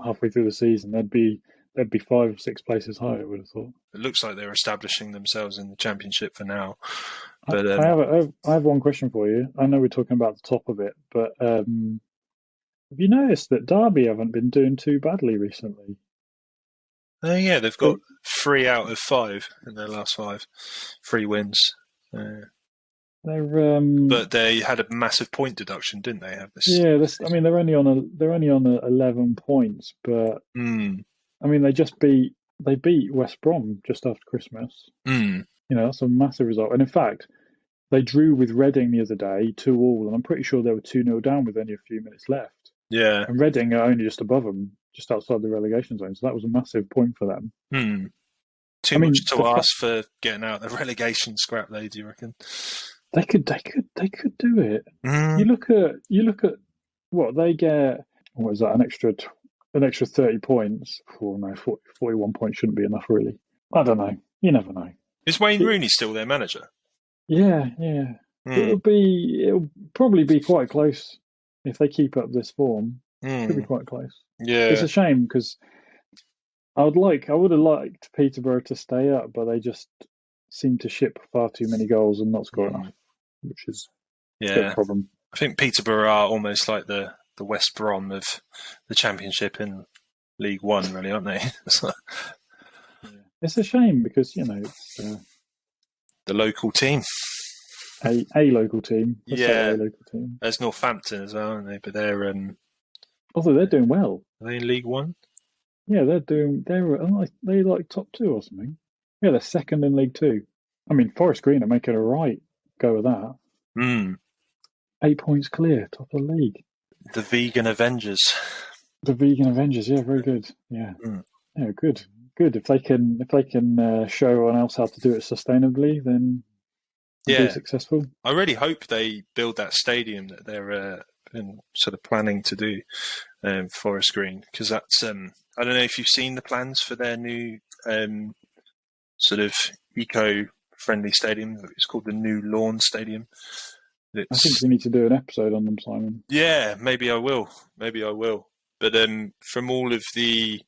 halfway through the season, they'd be 5 or 6 places higher, I would have thought. It looks like they're establishing themselves in the Championship for now. But I have one question for you. I know we're talking about the top of it, but have you noticed that Derby haven't been doing too badly recently? Yeah, they've got 3 out of 5 in their last 5, 3 wins. But they had a massive point deduction, didn't they? Have this? Yeah, they're only on 11 points, but I mean they beat West Brom just after Christmas. That's a massive result. And in fact, they drew with Reading the other day 2-2, and I'm pretty sure they were 2-0 down with only a few minutes left. Yeah, and Reading are only just above them, just outside the relegation zone. So that was a massive point for them. Too much to ask for getting out the relegation scrap, though. Do you reckon? They could do it. You look at what they get. What is that? An extra 30 points. 41 points shouldn't be enough, really. I don't know. You never know. Is Wayne Rooney still their manager? Yeah. It'll probably be quite close if they keep up this form. Could be quite close. Yeah, it's a shame because I would have liked Peterborough to stay up, but they just seem to ship far too many goals and not score enough, which is a problem. I think Peterborough are almost like the West Brom of the Championship in League One, really, aren't they? It's a shame because the local team, a local team. A local team. There's Northampton as well, aren't they? But they're although they're doing well. Are they in League One? Yeah, they're like top 2 or something. Yeah, they're second in League 2. I mean, Forest Green are making a right go of that. 8 points clear, top of the league. The Vegan Avengers. Yeah, very good. Yeah, yeah, good. If they can show everyone else how to do it sustainably, then they'll be successful. I really hope they build that stadium that they're sort of planning to do, Forest Green, because that's I don't know if you've seen the plans for their new sort of eco-friendly stadium. It's called the New Lawn Stadium. I think we need to do an episode on them, Simon. Yeah, maybe I will. But from all of the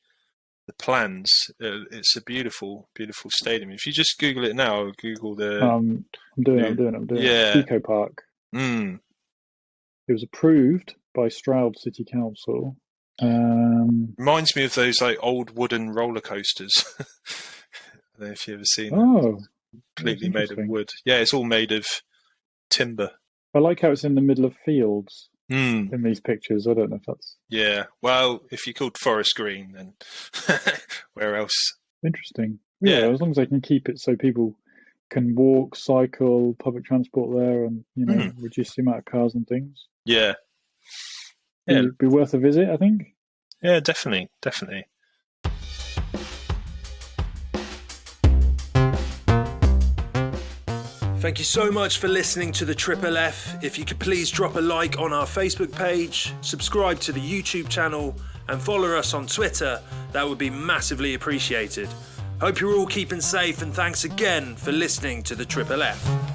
plans, it's a beautiful, beautiful stadium. If you just Google it now, Google the... I'm doing it. Yeah. Eco Park. It was approved by Stroud City Council. Reminds me of those like old wooden roller coasters. I don't know if you've ever seen them. Completely made of wood. Yeah, it's all made of timber. I like how it's in the middle of fields in these pictures. I don't know if that's... Yeah, well, if you're called Forest Green, then where else? Interesting. Yeah, as long as they can keep it so people can walk, cycle, public transport there, and reduce the amount of cars and things. Yeah. It'd be worth a visit, I think. Yeah, definitely. Thank you so much for listening to the Triple F. If you could please drop a like on our Facebook page, subscribe to the YouTube channel, and follow us on Twitter, that would be massively appreciated. Hope you're all keeping safe, and thanks again for listening to the Triple F.